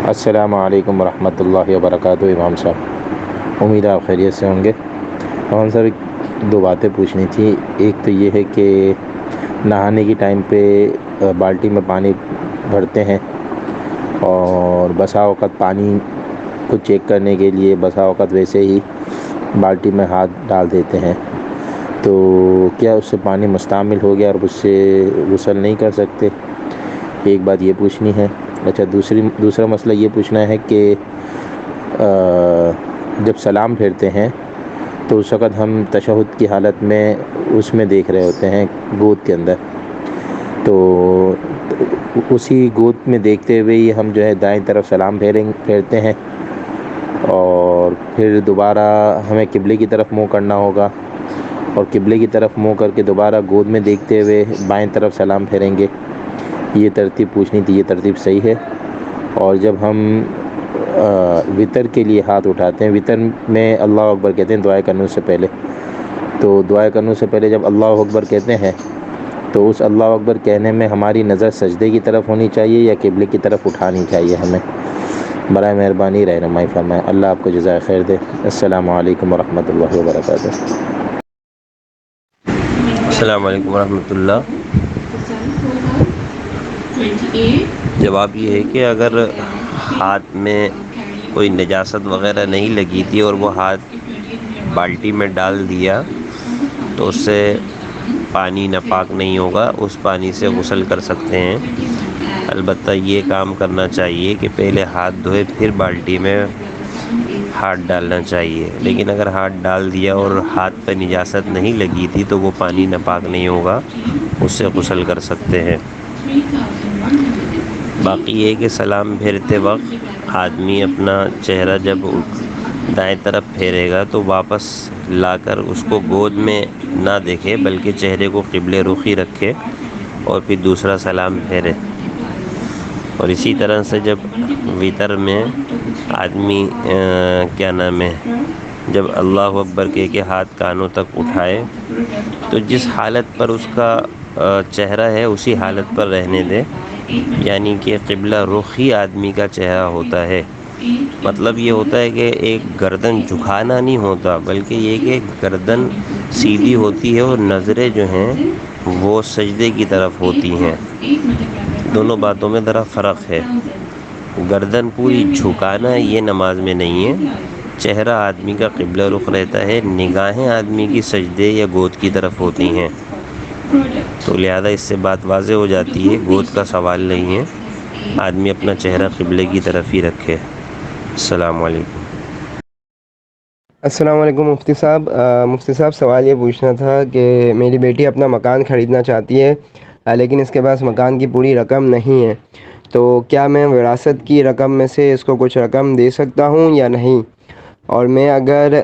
السلام علیکم ورحمۃ اللہ وبرکاتہ امام صاحب، امید ہے آپ خیریت سے ہوں گے۔ امام صاحب، دو باتیں پوچھنی تھی۔ ایک تو یہ ہے کہ نہانے کی ٹائم پہ بالٹی میں پانی بھرتے ہیں اور بسا اوقات پانی کو چیک کرنے کے لیے بسا اوقات ویسے ہی بالٹی میں ہاتھ ڈال دیتے ہیں، تو کیا اس سے پانی مستعمل ہو گیا اور اس سے غسل نہیں کر سکتے؟ ایک بات یہ پوچھنی ہے۔ اچھا، دوسرا مسئلہ یہ پوچھنا ہے کہ جب سلام پھیرتے ہیں تو اس وقت ہم تشہد کی حالت میں اس میں دیکھ رہے ہوتے ہیں گود کے اندر، تو اسی گود میں دیکھتے ہوئے ہی ہم جو ہے دائیں طرف سلام پھیرتے ہیں اور پھر دوبارہ ہمیں قبلے کی طرف منہ کرنا ہوگا اور قبلے کی طرف منہ کر کے دوبارہ گود میں دیکھتے ہوئے بائیں طرف سلام پھیریں گے۔ یہ ترتیب پوچھنی تھی، یہ ترتیب صحیح ہے؟ اور جب ہم وطر کے لیے ہاتھ اٹھاتے ہیں، وطر میں اللہ اکبر کہتے ہیں دعائے کرنے سے پہلے، تو دعائے کرنے سے پہلے جب اللہ اکبر کہتے ہیں تو اس اللہ اکبر کہنے میں ہماری نظر سجدے کی طرف ہونی چاہیے یا قبلے کی طرف اٹھانی چاہیے ہمیں؟ برائے مہربانی رہنمائی فرمائیں، اللہ آپ کو جزائے خیر دے۔ السلام علیکم ورحمۃ اللہ وبرکاتہ۔ السلام علیکم ورحمۃ اللہ۔ جواب یہ ہے کہ اگر ہاتھ میں کوئی نجاست وغیرہ نہیں لگی تھی اور وہ ہاتھ بالٹی میں ڈال دیا تو اس سے پانی ناپاک نہیں ہوگا، اس پانی سے غسل کر سکتے ہیں۔ البتہ یہ کام کرنا چاہیے کہ پہلے ہاتھ دھوئے پھر بالٹی میں ہاتھ ڈالنا چاہیے، لیکن اگر ہاتھ ڈال دیا اور ہاتھ پہ نجاست نہیں لگی تھی تو وہ پانی ناپاک نہیں ہوگا، اس سے غسل کر سکتے ہیں۔ باقی یہ کہ سلام پھیرتے وقت آدمی اپنا چہرہ جب دائیں طرف پھیرے گا تو واپس لا کر اس کو گود میں نہ دیکھے بلکہ چہرے کو قبل رخی رکھے اور پھر دوسرا سلام پھیرے۔ اور اسی طرح سے جب وطر میں آدمی جب اللہ اکبر کہہ کے ہاتھ کانوں تک اٹھائے تو جس حالت پر اس کا چہرہ ہے اسی حالت پر رہنے دے، یعنی کہ قبلہ رخی آدمی کا چہرہ ہوتا ہے۔ مطلب یہ ہوتا ہے کہ ایک گردن جھکانا نہیں ہوتا، بلکہ یہ کہ گردن سیدھی ہوتی ہے اور نظریں جو ہیں وہ سجدے کی طرف ہوتی ہیں۔ دونوں باتوں میں ذرا فرق ہے۔ گردن پوری جھکانا یہ نماز میں نہیں ہے، چہرہ آدمی کا قبلہ رخ رہتا ہے، نگاہیں آدمی کی سجدے یا گود کی طرف ہوتی ہیں، تو لہذا اس سے بات واضح ہو جاتی ہے گود کا سوال نہیں ہے، آدمی اپنا چہرہ قبلے کی طرف ہی رکھے۔ السلام علیکم۔ السلام علیکم مفتی صاحب۔ سوال یہ پوچھنا تھا کہ میری بیٹی اپنا مکان خریدنا چاہتی ہے، لیکن اس کے پاس مکان کی پوری رقم نہیں ہے، تو کیا میں وراثت کی رقم میں سے اس کو کچھ رقم دے سکتا ہوں یا نہیں؟ اور میں اگر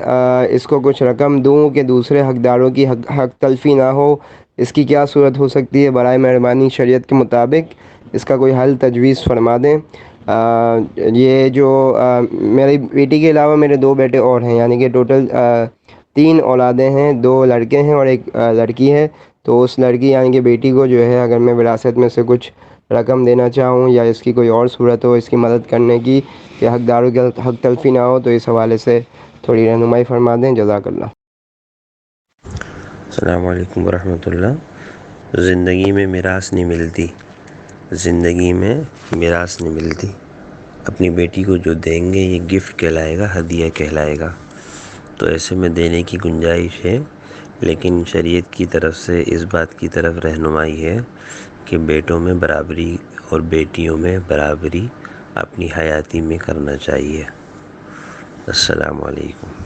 اس کو کچھ رقم دوں کہ دوسرے حقداروں کی حق تلفی نہ ہو، اس کی کیا صورت ہو سکتی ہے؟ برائے مہربانی شریعت کے مطابق اس کا کوئی حل تجویز فرما دیں۔ یہ جو میری بیٹی کے علاوہ میرے دو بیٹے اور ہیں، یعنی کہ ٹوٹل 3 اولادیں ہیں، 2 لڑکے ہیں اور ایک لڑکی ہے، تو اس لڑکی یعنی کہ بیٹی کو جو ہے اگر میں وراثت میں سے کچھ رقم دینا چاہوں یا اس کی کوئی اور صورت ہو اس کی مدد کرنے کی کہ حقداروں کی حق تلفی نہ ہو، تو اس حوالے سے تھوڑی رہنمائی فرما دیں، جزاک اللہ۔ السلام علیکم ورحمۃ اللہ۔ زندگی میں میراث نہیں ملتی، زندگی میں میراث نہیں ملتی۔ اپنی بیٹی کو جو دیں گے یہ گفٹ کہلائے گا، ہدیہ کہلائے گا، تو ایسے میں دینے کی گنجائش ہے، لیکن شریعت کی طرف سے اس بات کی طرف رہنمائی ہے کہ بیٹوں میں برابری اور بیٹیوں میں برابری اپنی حیاتی میں کرنا چاہیے۔ السلام علیکم۔